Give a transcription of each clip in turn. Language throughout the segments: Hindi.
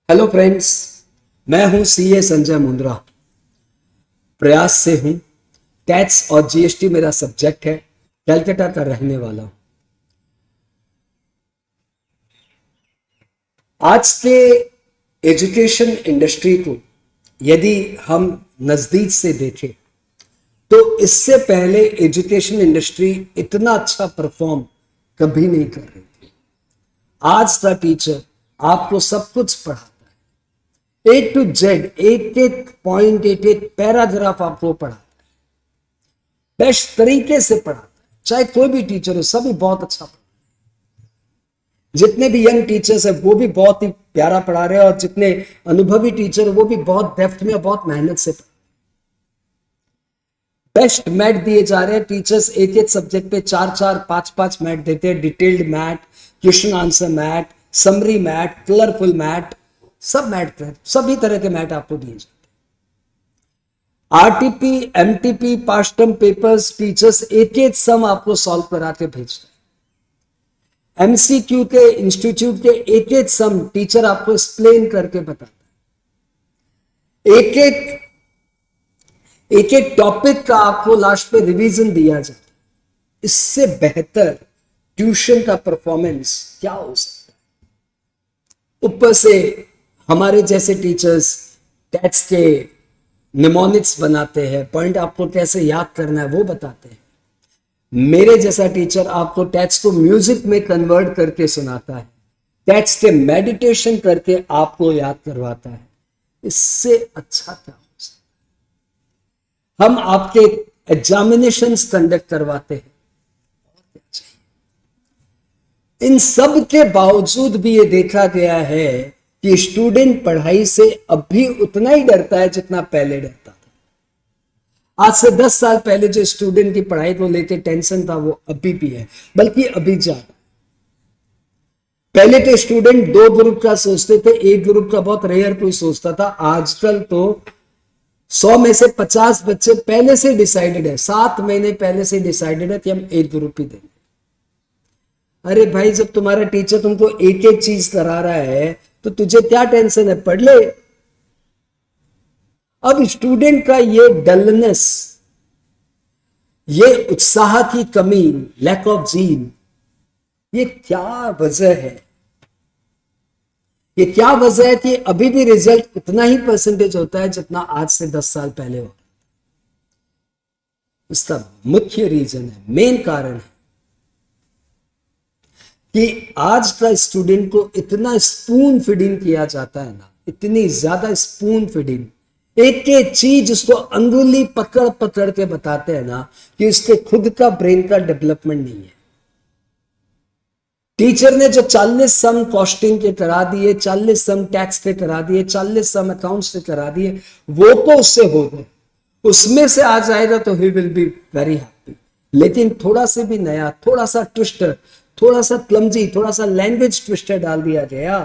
हेलो फ्रेंड्स, मैं हूं सीए संजय मुंद्रा। प्रयास से हूं। टैक्स और जीएसटी मेरा सब्जेक्ट है। कैलकाटा का रहने वाला हूं। आज के एजुकेशन इंडस्ट्री को यदि हम नजदीक से देखें तो इससे पहले एजुकेशन इंडस्ट्री इतना अच्छा परफॉर्म कभी नहीं कर रही थी। आज का टीचर आपको सब कुछ पढ़ाता है, ए टू जेड, एक एक पॉइंट, एक एक पैराग्राफ आपको पढ़ाता है, बेस्ट तरीके से पढ़ाता है। चाहे कोई भी टीचर हो, सभी बहुत अच्छा पढ़ाते हैं। जितने भी यंग टीचर्स है वो भी बहुत ही प्यारा पढ़ा रहे हैं, और जितने अनुभवी टीचर वो भी बहुत डेप्थ में, बहुत मेहनत से पढ़ा। बेस्ट मैथ दिए जा रहे हैं। टीचर्स एक एक सब्जेक्ट पे 4-4, 5-5 मैथ देते हैं। Detailed math, question answer math, summary math, colourful math, सब मैथ, सभी तरह के मैथ आपको दिए जाते हैं। RTP, MTP, past term papers, teachers एक एक सम आपको सॉल्व करा के भेजते हैं। एमसीक्यू के, इंस्टीट्यूट के एक एक सम टीचर आपको एक्सप्लेन करके बताता है। एक एक टॉपिक का आपको लास्ट पे रिवीजन दिया जाता है। इससे बेहतर ट्यूशन का परफॉर्मेंस क्या हो सकता है। ऊपर से हमारे जैसे टीचर्स टेक्स्ट के निमोनिक्स बनाते हैं, पॉइंट आपको कैसे याद करना है वो बताते हैं। मेरे जैसा टीचर आपको टेक्स्ट को म्यूजिक में कन्वर्ट करके सुनाता है, टेक्स्ट के मेडिटेशन करके आपको याद करवाता है। इससे अच्छा क्या हो सकता है। हम आपके एग्जामिनेशंस कंडक्ट करवाते हैं। इन सब के बावजूद भी ये देखा गया है कि स्टूडेंट पढ़ाई से अब भी उतना ही डरता है जितना पहले डरता था। आज से 10 साल पहले जो स्टूडेंट की पढ़ाई को लेकर टेंशन था वो अभी भी है, बल्कि अभी ज्यादा। पहले तो स्टूडेंट 2 ग्रुप का सोचते थे, एक ग्रुप का बहुत रेयर कोई सोचता था। आजकल तो 100 में से 50 बच्चे पहले से डिसाइडेड है, 7 महीने पहले से डिसाइडेड है कि हम एक ग्रुप ही देंगे। अरे भाई, जब तुम्हारा टीचर तुमको एक एक चीज करा रहा है तो तुझे क्या टेंशन है, पढ़ ले। अब स्टूडेंट का ये डलनेस, ये उत्साह की कमी, लैक ऑफ जील, ये क्या वजह है। ये क्या वजह है कि अभी भी रिजल्ट उतना ही परसेंटेज होता है जितना आज से 10 साल पहले होता। इसका मुख्य रीजन है, मेन कारण है कि आज का स्टूडेंट को इतना स्पून फीडिंग किया जाता है ना, इतनी ज्यादा स्पून फीडिंग, एक एक चीज उसको अंगुली पकड़ पकड़ के बताते हैं ना कि उसके खुद का ब्रेन का डेवलपमेंट नहीं है। टीचर ने जो 40 सम कॉस्टिंग के करा दिए, 40 सम टैक्स के करा दिए, 40 सम अकाउंट्स के करा दिए, वो तो उससे हो गए, उसमें से आ जाएगा तो he will be very happy. लेकिन थोड़ा से भी नया, थोड़ा सा ट्विस्टर, थोड़ा सा क्लमजी, थोड़ा सा लैंग्वेज ट्विस्टर डाल दिया गया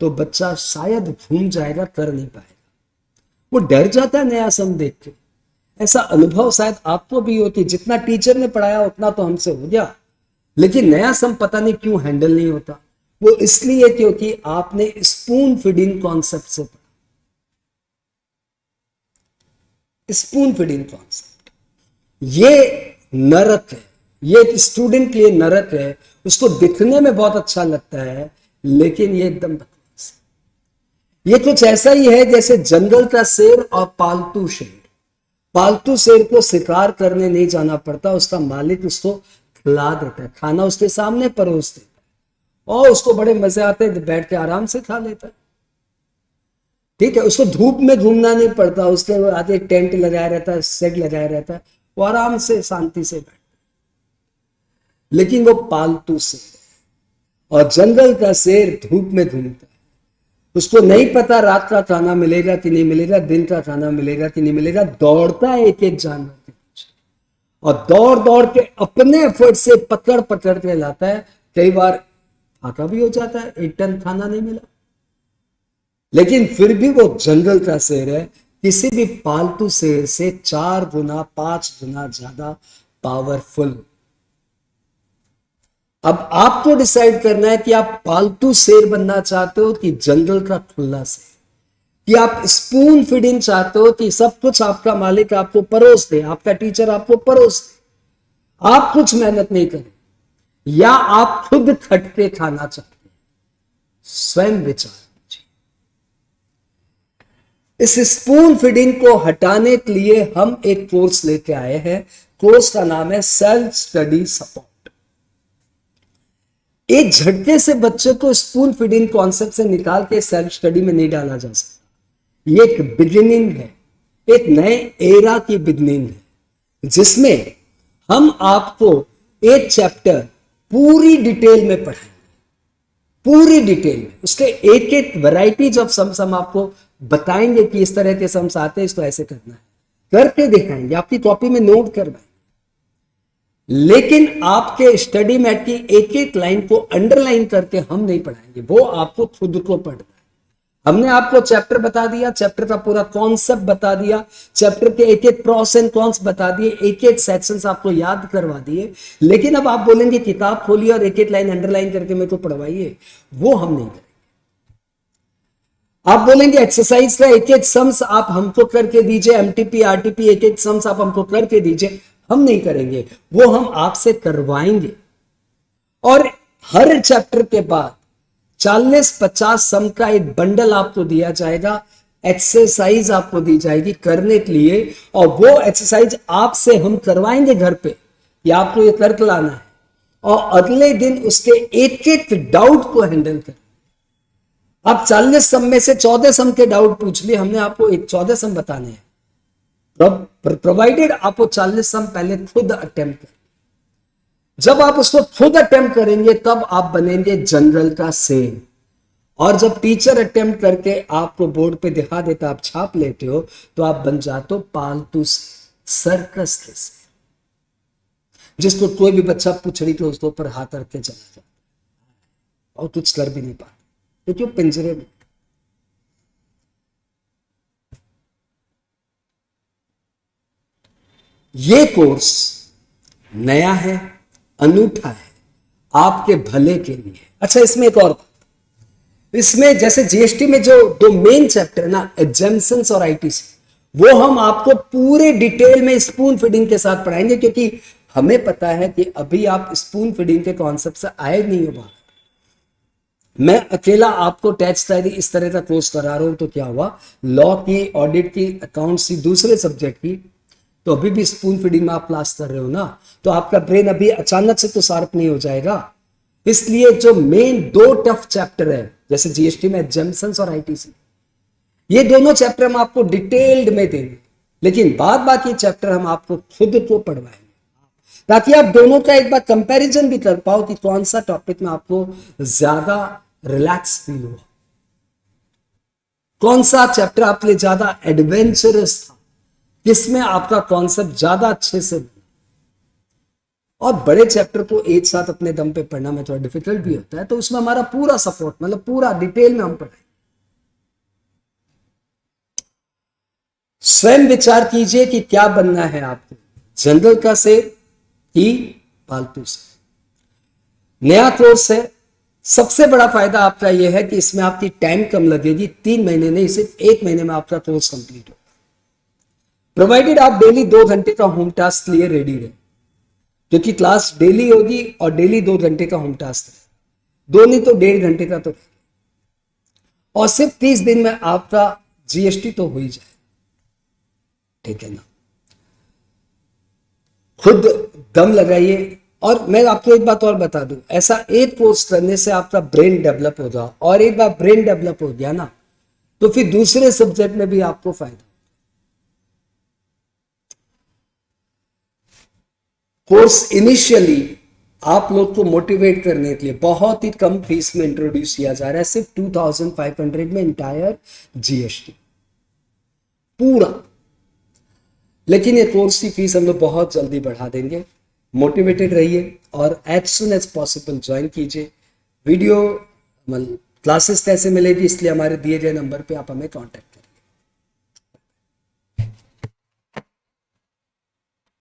तो बच्चा शायद घूम जाएगा, कर नहीं पाएगा। वो डर जाता है नया सम देख के। ऐसा अनुभव शायद आपको भी होती, जितना टीचर ने पढ़ाया उतना तो हमसे हो गया, लेकिन नया सम पता नहीं क्यों हैंडल नहीं होता। वो इसलिए क्योंकि आपने स्पून फीडिंग कॉन्सेप्ट से पढ़ा। स्पून फीडिंग कॉन्सेप्ट ये नरक है, ये स्टूडेंट के लिए नरक है। उसको दिखने में बहुत अच्छा लगता है, लेकिन ये एकदम बकवास है। ये कुछ ऐसा ही है जैसे जंगल का शेर और पालतू शेर। पालतू शेर को शिकार करने नहीं जाना पड़ता, उसका मालिक उसको खिला देता है, खाना उसके सामने परोस देता है और उसको बड़े मजे आते हैं, बैठ के आराम से खा लेता है। ठीक है, उसको धूप में घूमना नहीं पड़ता, उसके आगे टेंट लगाया रहता है, सेट लगाया रहता है, वो आराम से शांति से बैठता है। लेकिन वो पालतू शेर है और जंगल का शेर धूप में घूमता है। उसको नहीं पता रात का खाना मिलेगा कि नहीं मिलेगा, दिन का खाना मिलेगा कि नहीं मिलेगा। दौड़ता है एक एक जानवर के पीछे और दौड़ दौड़ के अपने एफर्ट से पकड़ पकड़ के लाता है। कई बार फाका भी हो जाता है, 1 टन खाना नहीं मिला, लेकिन फिर भी वो जंगल का शेर है, किसी भी पालतू शेर से 4 गुना 5 गुना ज्यादा पावरफुल। अब आपको डिसाइड करना है कि आप पालतू शेर बनना चाहते हो कि जंगल का खुला शेर, कि आप स्पून फीडिंग चाहते हो कि सब कुछ आपका मालिक आपको परोस दे, आपका टीचर आपको परोस दे, आप कुछ मेहनत नहीं करें, या आप खुद खट के खाना चाहते हैं। स्वयं विचार कीजिए। इस स्पून फीडिंग को हटाने के लिए हम एक कोर्स लेके आए हैं। कोर्स का नाम है सेल्फ स्टडी सपोर्ट। एक झटके से बच्चे को स्पून फीडिंग कॉन्सेप्ट से निकाल के सेल्फ स्टडी में नहीं डाला जा सकता। ये एक बिगिनिंग है, एक नए एरा की बिगिनिंग है, जिसमें हम आपको एक चैप्टर पूरी डिटेल में पढ़ाएंगे, पूरी डिटेल में उसके एक एक वैरायटीज ऑफ सम्स हम आपको बताएंगे कि इस तरह के सम्स आते हैं, इसको ऐसे करना है, करके दिखाएंगे, आपकी कॉपी में नोट करवाएंगे। लेकिन आपके स्टडी मैट की एक एक लाइन को अंडरलाइन करके हम नहीं पढ़ाएंगे, वो आपको खुद को पढ़ना है। हमने आपको चैप्टर बता दिया, चैप्टर का पूरा कॉन्सेप्ट बता दिया, चैप्टर के एक एक प्रॉस एंड कॉन्स बता दिए, एक एक सेक्शंस आपको याद करवा दिए। लेकिन अब आप बोलेंगे किताब खोलिए और एक एक लाइन अंडरलाइन करके मेरे को पढ़वाइए, वो हम नहीं करेंगे। आप बोलेंगे एक्सरसाइज का एक एक सम्स आप हमको करके दीजिए, एमटीपी आरटीपी एक एक सम्स आप हमको करके दीजिए, हम नहीं करेंगे, वो हम आपसे करवाएंगे। और हर चैप्टर के बाद 40-50 सम का एक बंडल आपको दिया जाएगा, एक्सरसाइज आपको दी जाएगी करने के लिए, और वो एक्सरसाइज आपसे हम करवाएंगे घर पे, या आपको ये करके लाना है, और अगले दिन उसके एक एक डाउट को हैंडल करें। आप 40 सम में से 14 सम के डाउट पूछ लिए, हमने आपको एक 14 सम बताने हैं, प्रोवाइडेड आपको 40 सम पहले खुद अटेम्प्ट करें। जब आप उसको खुद अटेम्प्ट करेंगे तब आप बनेंगे जनरल का सेम, और जब टीचर अटेम्प्ट करके आपको बोर्ड पे दिखा देता, आप छाप लेते हो, तो आप बन जाते हो पालतू सर्कस के से, जिसको कोई भी बच्चा पूछड़ी के उसके ऊपर हाथ रख के चला जाता और कुछ कर भी नहीं पाता, क्योंकि वो पिंजरे में। ये कोर्स नया है, अनूठा है, आपके भले के लिए। अच्छा, इसमें एक और बात, इसमें जैसे जीएसटी में जो दो मेन चैप्टर है ना, एग्जाम्पशंस और आईटीसी, वो हम आपको पूरे डिटेल में स्पून फीडिंग के साथ पढ़ाएंगे, क्योंकि हमें पता है कि अभी आप स्पून फीडिंग के कॉन्सेप्ट से आए नहीं हो बाहर। मैं अकेला आपको टैक्स डायरी इस तरह का कोर्स करा रहा हूं, तो क्या हुआ, लॉ की, ऑडिट की, अकाउंट्स की, दूसरे सब्जेक्ट की, तो अभी भी स्पून फीडिंग में आप क्लास कर रहे हो ना, तो आपका ब्रेन अभी अचानक से तो शार्प नहीं हो जाएगा। इसलिए जो मेन दो टफ चैप्टर है, जैसे जीएसटी में एग्जाम्पशंस और आईटीसी, ये दोनों चैप्टर हम आपको डिटेल्ड में देंगे, लेकिन बाद बाकी चैप्टर हम आपको खुद को पढ़वाएंगे, ताकि आप दोनों का एक बार कंपैरिजन भी कर पाओ कि कौन सा टॉपिक में आपको ज्यादा रिलैक्स फील हुआ, कौन सा चैप्टर आपके लिए ज्यादा एडवेंचरस था, किसमें आपका कॉन्सेप्ट ज्यादा अच्छे से। और बड़े चैप्टर को एक साथ अपने दम पे पढ़ना में थोड़ा डिफिकल्ट भी होता है, तो उसमें हमारा पूरा सपोर्ट, मतलब पूरा डिटेल में हम पढ़ाएंगे। स्वयं विचार कीजिए कि क्या बनना है आपको, जनरल का शेर कि पालतू शेर। नया कोर्स है, सबसे बड़ा फायदा आपका यह है कि इसमें आपकी टाइम कम लगेगी, 3 महीने नहीं, सिर्फ 1 महीने में आपका कोर्स कंप्लीट होगा, प्रोवाइडेड आप डेली 2 घंटे का होम टास्क लिए रेडी रहे, क्योंकि क्लास डेली होगी और डेली 2 घंटे का होम टास्क है, 2 नहीं तो 1.5 घंटे का तो, और सिर्फ 30 दिन में आपका जीएसटी तो हो ही जाए, ठीक है ना। खुद दम लगाइए। और मैं आपको एक बात और बता दूं, ऐसा एक कोर्स करने से आपका ब्रेन डेवलप होगा, और एक बार ब्रेन डेवलप हो गया ना, तो फिर दूसरे सब्जेक्ट में भी आपको फायदा। कोर्स इनिशियली आप लोग को मोटिवेट करने के लिए बहुत ही कम फीस में इंट्रोड्यूस किया जा रहा है, सिर्फ 2500 में इंटायर जीएसटी पूरा। लेकिन ये कोर्स की फीस हम लोग बहुत जल्दी बढ़ा देंगे। मोटिवेटेड रहिए और as soon as possible join कीजिए। वीडियो क्लासेस कैसे मिलेगी, इसलिए हमारे दिए गए नंबर पे आप हमें कांटेक्ट